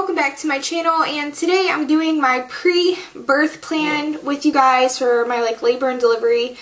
welcome back to my channel, and today I'm doing my pre-birth plan with you guys for my labor and delivery.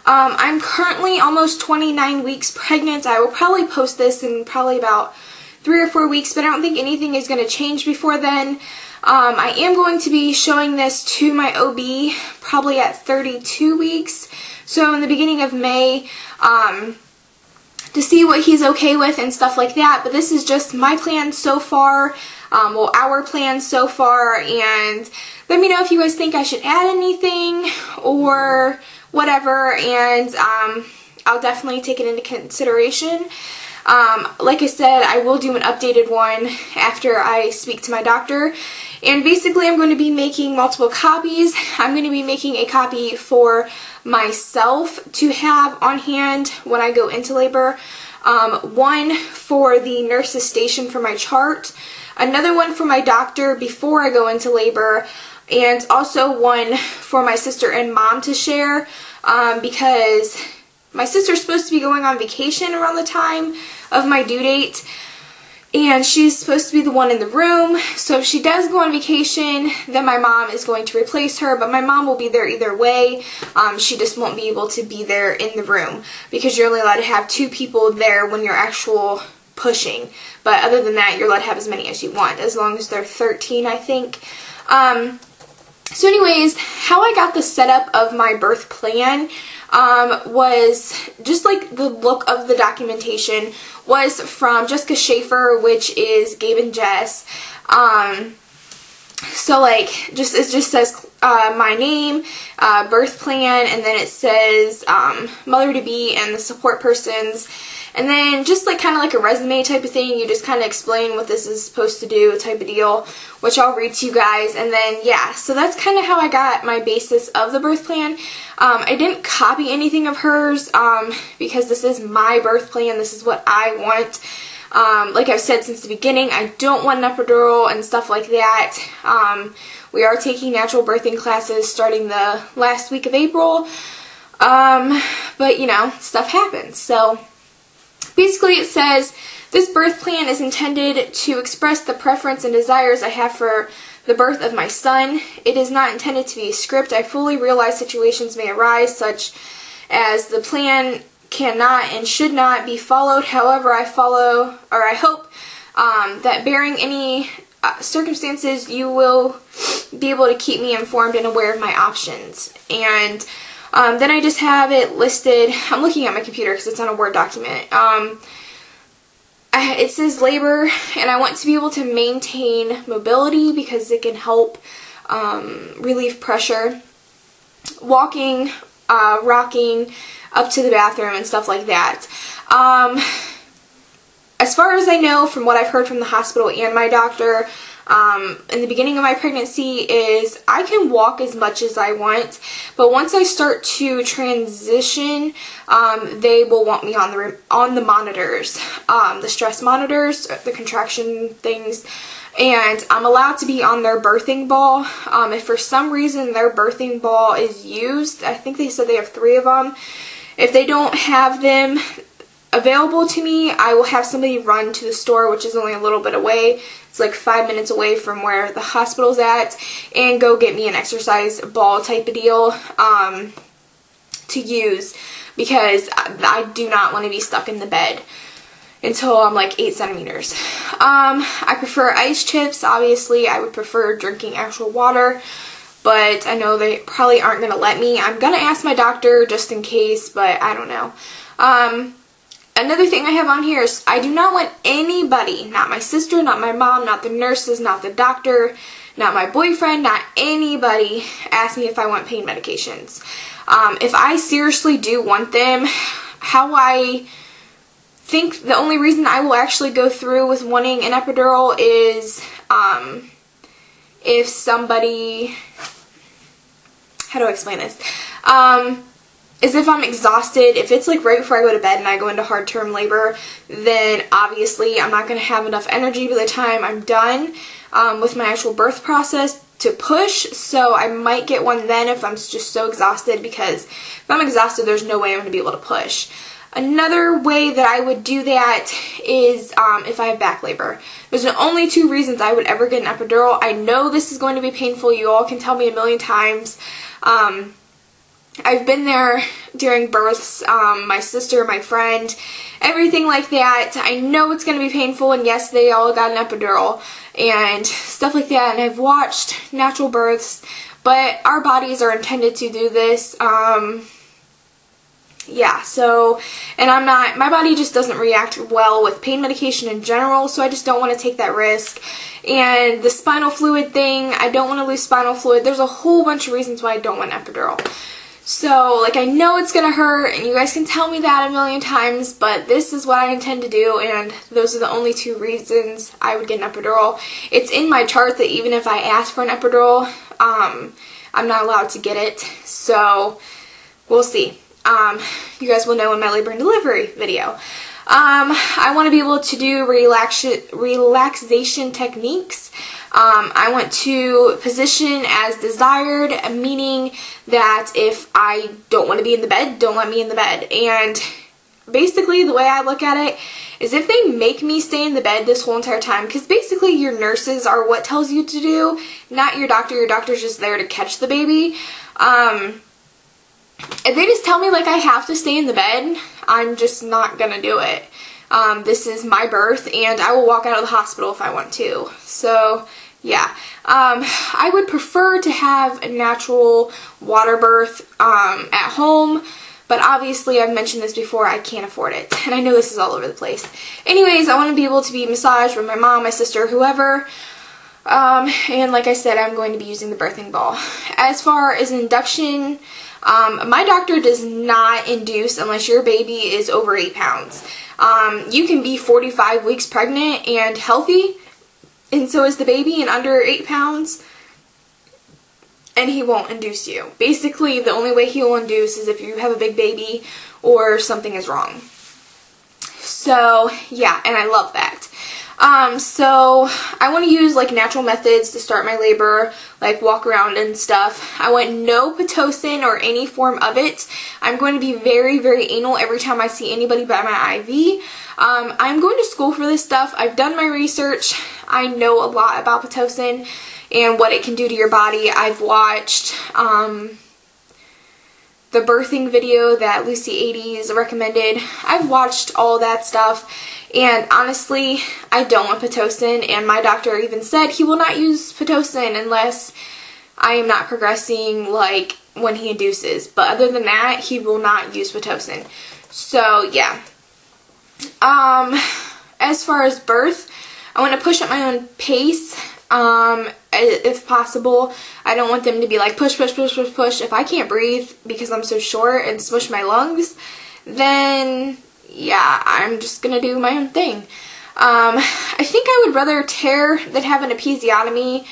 I'm currently almost 29 weeks pregnant. I will probably post this in probably about 3 or 4 weeks, but I don't think anything is going to change before then. I am going to be showing this to my OB probably at 32 weeks, so in the beginning of May, to see what he's okay with and stuff like that. But this is just my plan so far, well, our plan so far, and let me know if you guys think I should add anything or whatever, and I'll definitely take it into consideration. Like I said, I will do an updated one after I speak to my doctor, and basically I'm going to be making multiple copies. I'm going to be making a copy for myself to have on hand when I go into labor, one for the nurse's station for my chart, another one for my doctor before I go into labor, and also one for my sister and mom to share, because my sister's supposed to be going on vacation around the time of my due date, and she's supposed to be the one in the room. So if she does go on vacation, then my mom is going to replace her, but my mom will be there either way. She just won't be able to be there in the room because you're only allowed to have 2 people there when you're actual pushing. But other than that, you're allowed to have as many as you want, as long as they're 13, I think. So anyways, how I got the setup of my birth plan was just like the look of the documentation was from Jessica Schaefer, which is Gabe and Jess. So like it just says my name, birth plan, and then it says mother to be and the support persons. And then just like kind of like a resume type of thing, you just kind of explain what this is supposed to do type of deal, which I'll read to you guys. And then yeah, so that's kind of how I got my basis of the birth plan. I didn't copy anything of hers because this is my birth plan. This is what I want. Like I've said since the beginning, I don't want an epidural and stuff like that. We are taking natural birthing classes starting the last week of April. But you know, stuff happens. So basically it says, this birth plan is intended to express the preference and desires I have for the birth of my son. It is not intended to be a script. I fully realize situations may arise such as the plan cannot and should not be followed. However, I hope that bearing any circumstances, you will be able to keep me informed and aware of my options. And then I just have it listed. I'm looking at my computer because it's on a Word document. It says labor, and I want to be able to maintain mobility because it can help relieve pressure. Walking, rocking up to the bathroom and stuff like that. As far as I know, from what I've heard from the hospital and my doctor, in the beginning of my pregnancy is I can walk as much as I want, but once I start to transition, they will want me on the monitors, the stress monitors, the contraction things, and I'm allowed to be on their birthing ball. If for some reason their birthing ball is used, I think they said they have 3 of them. If they don't have them available to me, I will have somebody run to the store, which is only a little bit away. It's like 5 minutes away from where the hospital's at, and go get me an exercise ball type of deal to use, because I do not want to be stuck in the bed until I'm like 8 centimeters. I prefer ice chips. Obviously, I would prefer drinking actual water, but I know they probably aren't going to let me. I'm going to ask my doctor just in case, but I don't know. Another thing I have on here is I do not want anybody, not my sister, not my mom, not the nurses, not the doctor, not my boyfriend, not anybody, ask me if I want pain medications. If I seriously do want them, how I think the only reason I will actually go through with wanting an epidural is if somebody, how do I explain this? Is if I'm exhausted. If it's like right before I go to bed and I go into hard term labor, then obviously I'm not going to have enough energy by the time I'm done with my actual birth process to push, so I might get one then if I'm just so exhausted, because if I'm exhausted, there's no way I'm going to be able to push. Another way that I would do that is if I have back labor. There's the only two reasons I would ever get an epidural. I know this is going to be painful. You all can tell me a million times. I've been there during births, my sister, my friend, everything like that. I know it's going to be painful, and yes, they all got an epidural and stuff like that, and I've watched natural births, but our bodies are intended to do this. Yeah, so, and my body just doesn't react well with pain medication in general, so I just don't want to take that risk. And the spinal fluid thing, I don't want to lose spinal fluid. There's a whole bunch of reasons why I don't want an epidural. So, like, I know it's going to hurt, and you guys can tell me that a million times, but this is what I intend to do, and those are the only two reasons I would get an epidural. It's in my chart that even if I ask for an epidural, I'm not allowed to get it, so we'll see. You guys will know in my labor and delivery video. I want to be able to do relaxation techniques. I want to position as desired, meaning that if I don't want to be in the bed, don't let me in the bed. And basically the way I look at it is if they make me stay in the bed this whole entire time, because basically your nurses are what tells you to do, not your doctor. Your doctor's just there to catch the baby. If they just tell me like I have to stay in the bed, I'm just not gonna do it. This is my birth, and I will walk out of the hospital if I want to. So, yeah. I would prefer to have a natural water birth at home, but obviously I've mentioned this before, I can't afford it. And I know this is all over the place. Anyways, I want to be able to be massaged with my mom, my sister, whoever. And like I said, I'm going to be using the birthing ball. As far as induction, my doctor does not induce unless your baby is over 8 pounds. You can be 45 weeks pregnant and healthy, and so is the baby, and under 8 pounds, and he won't induce you. Basically, the only way he will induce is if you have a big baby or something is wrong. So, yeah, and I love that. So I want to use like natural methods to start my labor, like walk around and stuff. I want no Pitocin or any form of it. I'm going to be very, very anal every time I see anybody by my IV. I'm going to school for this stuff. I've done my research. I know a lot about Pitocin and what it can do to your body. I've watched the birthing video that Lucy 80s recommended. I've watched all that stuff, and honestly, I don't want Pitocin, and my doctor even said he will not use Pitocin unless I am not progressing like when he induces, but other than that, he will not use Pitocin. So, yeah. As far as birth, I want to push at my own pace. If possible. I don't want them to be like push, push, push, push, push. If I can't breathe because I'm so short and smush my lungs, then yeah, I'm just gonna do my own thing. I think I would rather tear than have an episiotomy.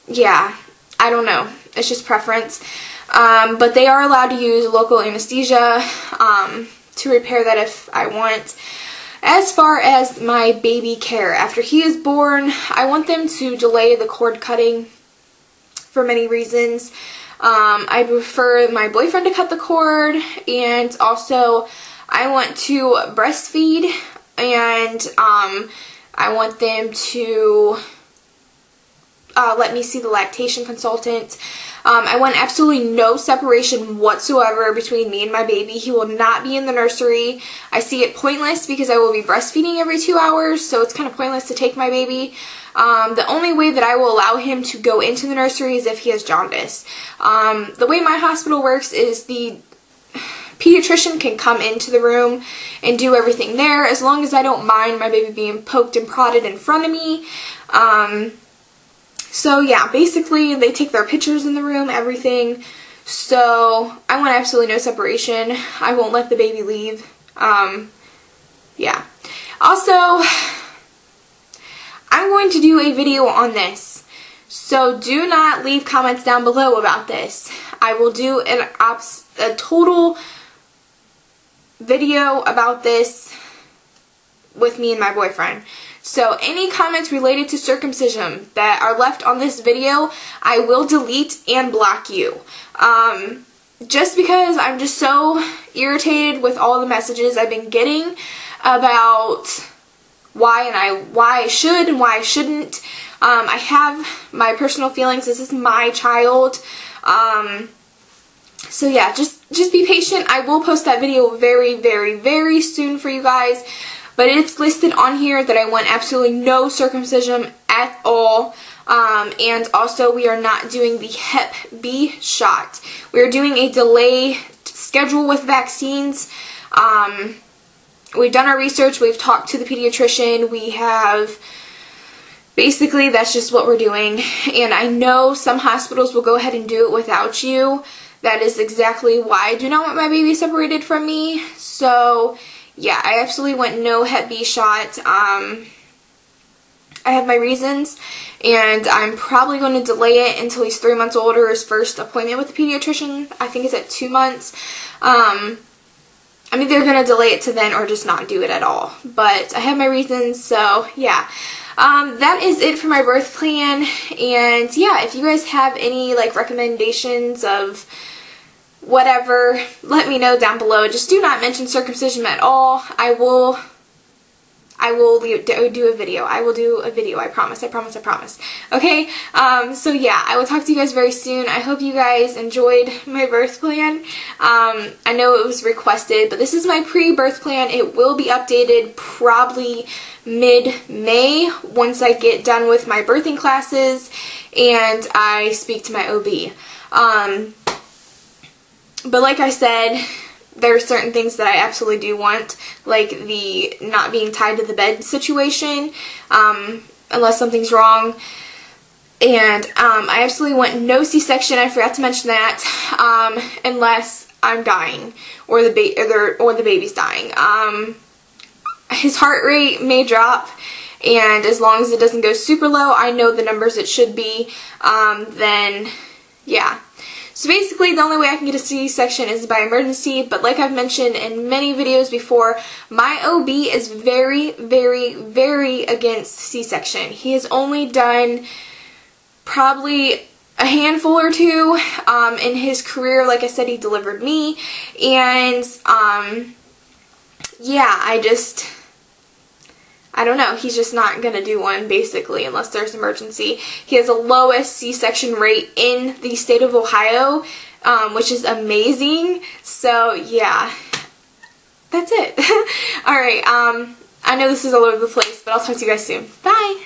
Yeah, I don't know. It's just preference. But they are allowed to use local anesthesia to repair that if I want. As far as my baby care, after he is born, I want them to delay the cord cutting for many reasons. I prefer my boyfriend to cut the cord, and also I want to breastfeed, and I want them to let me see the lactation consultant. I want absolutely no separation whatsoever between me and my baby. He will not be in the nursery. I see it pointless because I will be breastfeeding every 2 hours, so it's kind of pointless to take my baby. The only way that I will allow him to go into the nursery is if he has jaundice. The way my hospital works is the pediatrician can come into the room and do everything there as long as I don't mind my baby being poked and prodded in front of me. So yeah, basically they take their pictures in the room, everything. So I want absolutely no separation. I won't let the baby leave. Yeah. Also, I'm going to do a video on this. So do not leave comments down below about this. I will do a total video about this with me and my boyfriend. So any comments related to circumcision that are left on this video, I will delete and block you. just because I'm just so irritated with all the messages I've been getting about why I should and why I shouldn't. I have my personal feelings. This is my child. So yeah, just be patient. I will post that video very, very, very soon for you guys. But it's listed on here that I want absolutely no circumcision at all. And also we are not doing the Hep B shot. We are doing a delay schedule with vaccines. We've done our research. We've talked to the pediatrician. We have... Basically, that's just what we're doing. And I know some hospitals will go ahead and do it without you. That is exactly why I do not want my baby separated from me. So, yeah, I absolutely want no Hep B shot. I have my reasons, and I'm probably going to delay it until he's 3 months old or his first appointment with the pediatrician. I think it's at 2 months. I'm either going to delay it to then or just not do it at all. But I have my reasons, so yeah. That is it for my birth plan, and yeah, if you guys have any like recommendations of whatever, let me know down below. Just do not mention circumcision at all. I will do a video. I will do a video. I promise. I promise. I promise. Okay? So yeah, I will talk to you guys very soon. I hope you guys enjoyed my birth plan. I know it was requested, but this is my pre-birth plan. It will be updated probably mid-May once I get done with my birthing classes and I speak to my OB. But like I said, there are certain things that I absolutely do want, like the not being tied to the bed situation, unless something's wrong. And I absolutely want no C-section. I forgot to mention that, unless I'm dying or the baby's dying. His heart rate may drop, and as long as it doesn't go super low, I know the numbers it should be, then yeah. So basically, the only way I can get a C-section is by emergency, but like I've mentioned in many videos before, my OB is very, very, very against C-section. He has only done probably a handful or two in his career. Like I said, he delivered me, and yeah, I don't know, he's just not going to do one, basically, unless there's emergency. He has the lowest C-section rate in the state of Ohio, which is amazing. So, yeah, that's it. Alright, I know this is all over the place, but I'll talk to you guys soon. Bye!